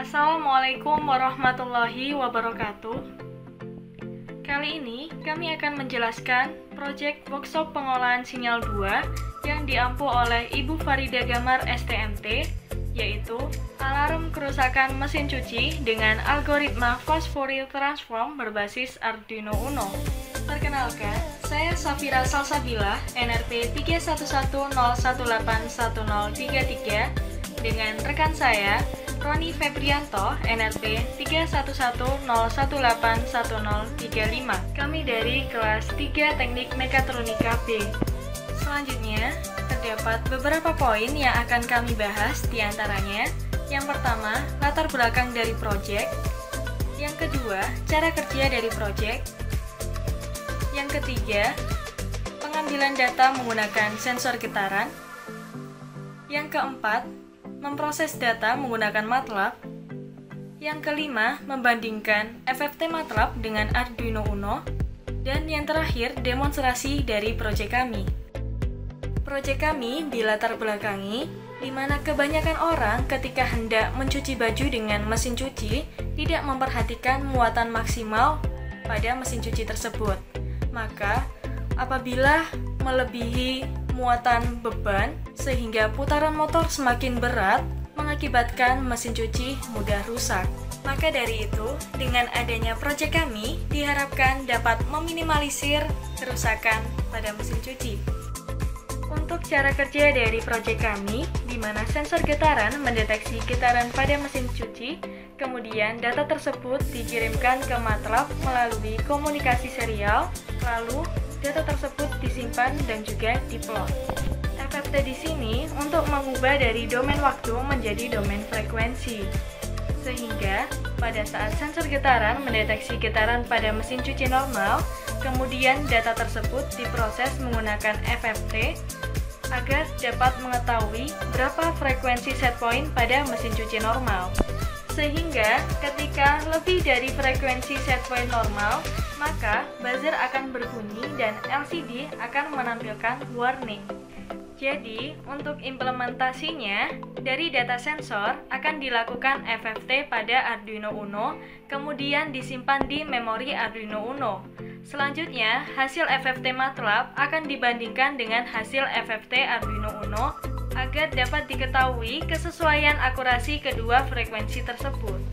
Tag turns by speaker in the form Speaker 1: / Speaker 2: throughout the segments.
Speaker 1: Assalamualaikum warahmatullahi wabarakatuh. Kali ini kami akan menjelaskan proyek workshop pengolahan sinyal 2 yang diampu oleh Ibu Farida Gamar STMT, yaitu alarm kerusakan mesin cuci dengan algoritma fast Fourier transform berbasis Arduino Uno. Perkenalkan, saya Safira Salsabila, NRP 311018133, dengan rekan saya Roni Febrianto, NRP 311018135. Kami dari kelas 3 Teknik Mekatronika B. Selanjutnya, terdapat beberapa poin yang akan kami bahas, diantaranya yang pertama, latar belakang dari proyek, yang kedua, cara kerja dari proyek, yang ketiga, pengambilan data menggunakan sensor getaran, yang keempat, memproses data menggunakan MATLAB, yang kelima, membandingkan FFT MATLAB dengan Arduino Uno, dan yang terakhir, demonstrasi dari proyek kami. Proyek kami dilatar belakangi, di mana kebanyakan orang ketika hendak mencuci baju dengan mesin cuci tidak memperhatikan muatan maksimal pada mesin cuci tersebut. Maka, apabila melebihi muatan beban sehingga putaran motor semakin berat mengakibatkan mesin cuci mudah rusak. Maka dari itu, dengan adanya proyek kami diharapkan dapat meminimalisir kerusakan pada mesin cuci. Untuk cara kerja dari proyek kami, di mana sensor getaran mendeteksi getaran pada mesin cuci, kemudian data tersebut dikirimkan ke MATLAB melalui komunikasi serial, lalu data tersebut disimpan dan juga diplot. FFT di sini untuk mengubah dari domain waktu menjadi domain frekuensi. Sehingga pada saat sensor getaran mendeteksi getaran pada mesin cuci normal, kemudian data tersebut diproses menggunakan FFT agar dapat mengetahui berapa frekuensi set point pada mesin cuci normal. Sehingga ketika lebih dari frekuensi set point normal, maka buzzer akan berbunyi dan LCD akan menampilkan warning. Jadi, untuk implementasinya, dari data sensor akan dilakukan FFT pada Arduino Uno, kemudian disimpan di memori Arduino Uno. Selanjutnya, hasil FFT MATLAB akan dibandingkan dengan hasil FFT Arduino Uno agar dapat diketahui kesesuaian akurasi kedua frekuensi tersebut.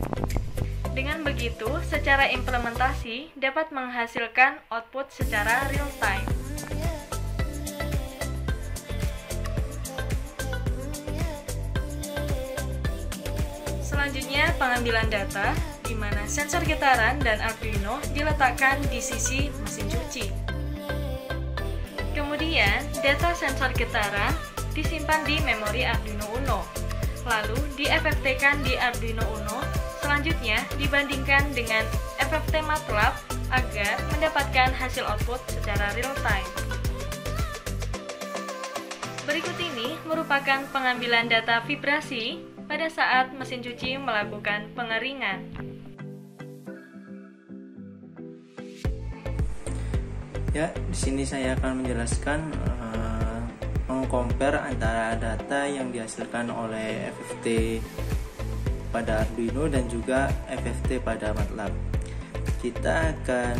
Speaker 1: Dengan begitu, secara implementasi dapat menghasilkan output secara real time. Selanjutnya, pengambilan data, di mana sensor getaran dan Arduino diletakkan di sisi mesin cuci. Kemudian, data sensor getaran disimpan di memori Arduino Uno, lalu di-FFT-kan di Arduino Uno, selanjutnya dibandingkan dengan FFT MATLAB agar mendapatkan hasil output secara real time. Berikut ini merupakan pengambilan data vibrasi pada saat mesin cuci melakukan pengeringan.
Speaker 2: Ya, di sini saya akan menjelaskan mengcompare antara data yang dihasilkan oleh FFT pada Arduino dan juga FFT pada MATLAB. Kita akan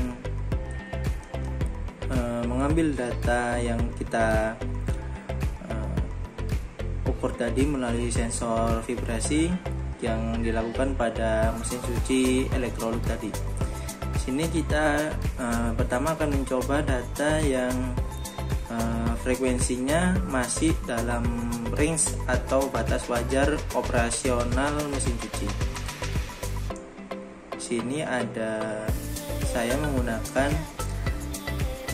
Speaker 2: mengambil data yang kita ukur tadi melalui sensor vibrasi yang dilakukan pada mesin cuci Electrolux tadi. Di sini kita pertama akan mencoba data yang frekuensinya masih dalam range atau batas wajar operasional mesin cuci. Di sini ada saya menggunakan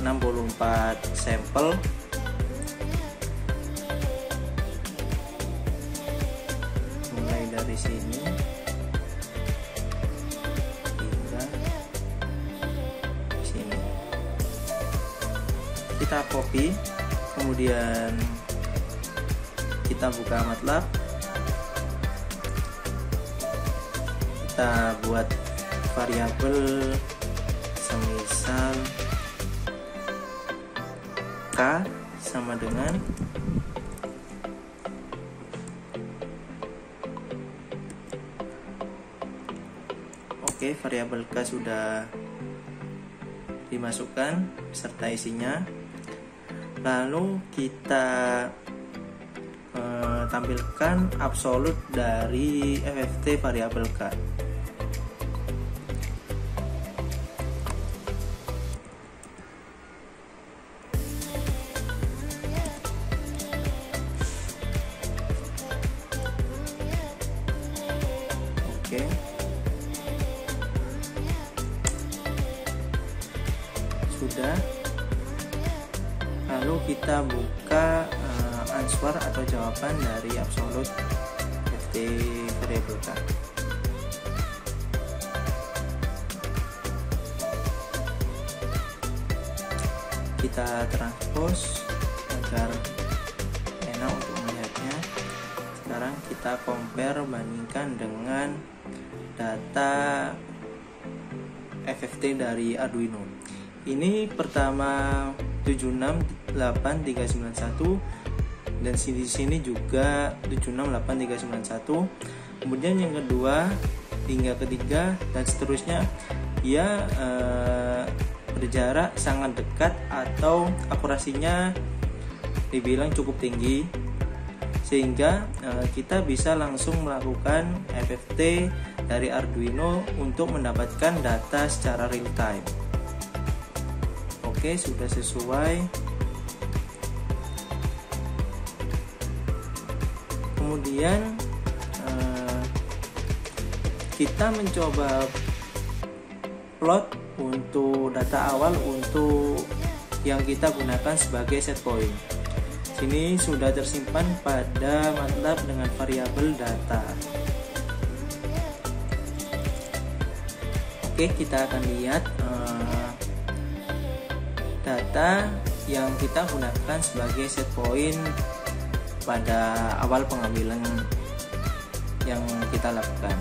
Speaker 2: 64 sampel mulai dari sini hingga sini. Kita copy, kemudian kita buka MATLAB, kita buat variabel semisal K sama dengan Oke, variabel K sudah dimasukkan beserta isinya. Lalu kita tampilkan absolut dari FFT variabel K. Oke. Sudah. Lalu kita buka answer atau jawaban dari absolut FT variabel K. Kita transpose agar enak untuk melihatnya. Sekarang kita compare, bandingkan dengan data FFT dari Arduino. Ini pertama 768391 dan di sini juga 768391. Kemudian yang kedua hingga ketiga dan seterusnya ya berjarak sangat dekat atau akurasinya dibilang cukup tinggi, sehingga kita bisa langsung melakukan FFT dari Arduino untuk mendapatkan data secara real time. Oke, sudah sesuai. Kemudian kita mencoba plot untuk data awal untuk yang kita gunakan sebagai set point. Sini sudah tersimpan pada MATLAB dengan variabel data. Oke, kita akan lihat data yang kita gunakan sebagai set point pada awal pengambilan yang kita lakukan.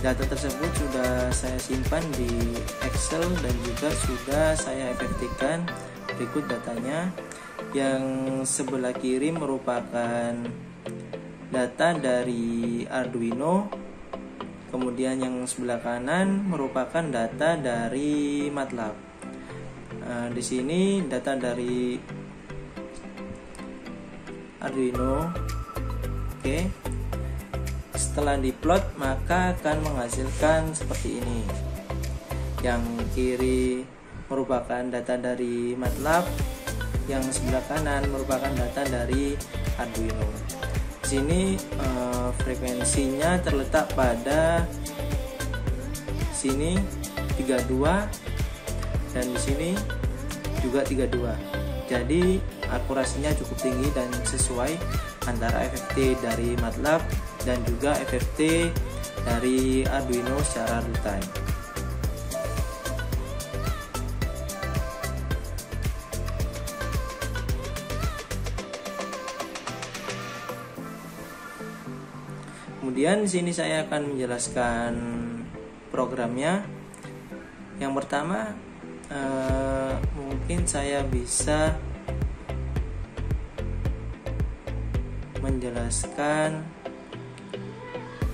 Speaker 2: Data tersebut sudah saya simpan di Excel dan juga sudah saya FFT-kan. Berikut datanya. Yang sebelah kiri merupakan data dari Arduino, kemudian yang sebelah kanan merupakan data dari MATLAB. Di sini data dari Arduino. Oke. Setelah diplot maka akan menghasilkan seperti ini. Yang kiri merupakan data dari MATLAB, yang sebelah kanan merupakan data dari Arduino. Di sini frekuensinya terletak pada sini 32 dan di sini juga 32. Jadi akurasinya cukup tinggi dan sesuai antara FFT dari MATLAB dan juga FFT dari Arduino secara real time. Kemudian di sini saya akan menjelaskan programnya. Yang pertama mungkin saya bisa menjelaskan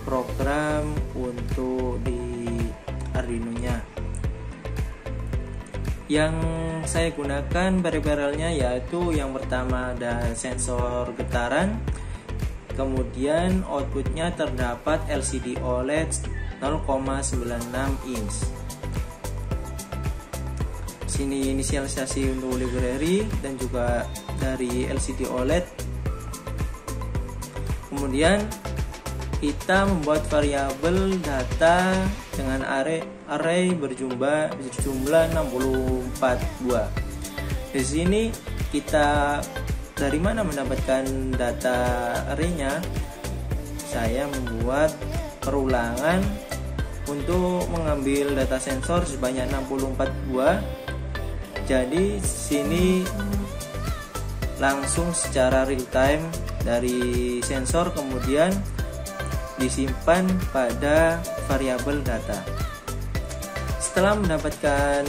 Speaker 2: program untuk di Arduino-nya. Yang saya gunakan variabelnya yaitu yang pertama ada sensor getaran, kemudian outputnya terdapat LCD OLED 0,96 inch. Sini inisialisasi untuk library dan juga dari LCD OLED. Kemudian kita membuat variabel data dengan array berjumlah 64 buah. Di sini kita dari mana mendapatkan data arraynya? Saya membuat perulangan untuk mengambil data sensor sebanyak 64 buah. Jadi sini langsung secara real time dari sensor kemudian disimpan pada variabel data. Setelah mendapatkan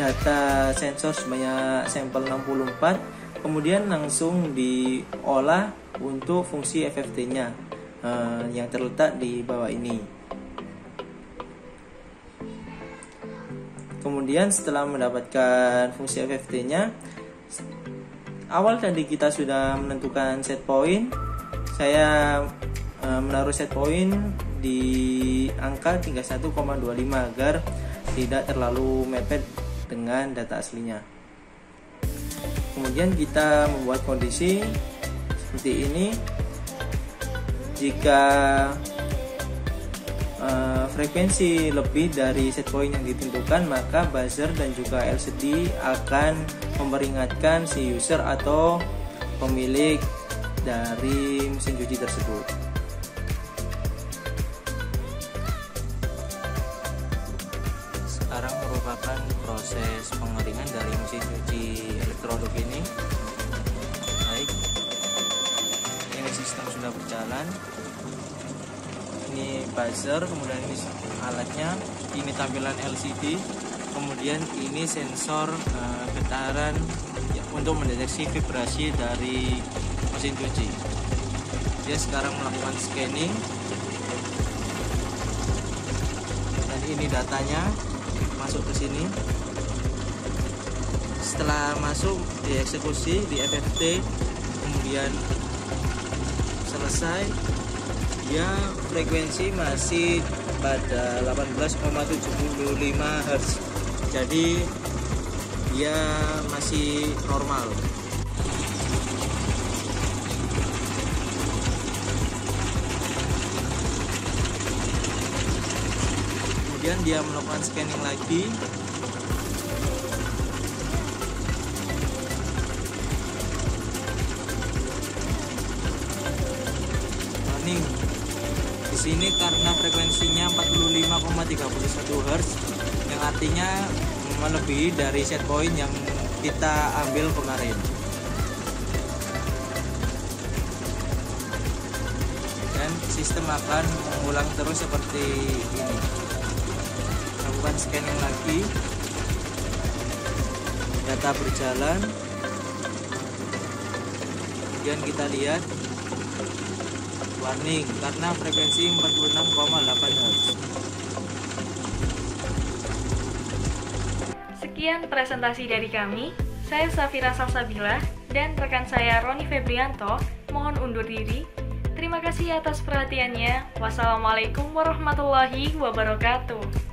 Speaker 2: data sensor sebanyak sampel 64, kemudian langsung diolah untuk fungsi FFT-nya. yang terletak di bawah ini. Kemudian setelah mendapatkan fungsi FFT-nya, awal tadi kita sudah menentukan set point. Saya menaruh set point di angka 31,25 agar tidak terlalu mepet dengan data aslinya. Kemudian kita membuat kondisi seperti ini. Jika frekuensi lebih dari set point yang ditentukan, maka buzzer dan juga LCD akan memperingatkan si user atau pemilik dari mesin cuci tersebut. Sekarang merupakan proses pengeringan dari mesin cuci elektrolux ini. Baik, ini sistem sudah berjalan. Ini buzzer, kemudian ini alatnya, ini tampilan LCD, kemudian ini sensor getaran untuk mendeteksi vibrasi dari mesin cuci. Dia sekarang melakukan scanning, dan ini datanya masuk ke sini. Setelah masuk, dieksekusi di FFT, kemudian selesai. Dia frekuensi masih pada 18,75 Hz, jadi dia masih normal. Kemudian dia melakukan scanning lagi. Warning. Di sini karena frekuensinya 45,31 Hz, yang artinya melebihi dari set point yang kita ambil kemarin. Dan sistem akan mengulang terus seperti ini. Lakukan scanning lagi. Data berjalan. Kemudian kita lihat warning karena frekuensi 46,8 Hz.
Speaker 1: Sekian presentasi dari kami. Saya Safira Salsabila dan rekan saya Roni Febrianto mohon undur diri. Terima kasih atas perhatiannya. Wassalamualaikum warahmatullahi wabarakatuh.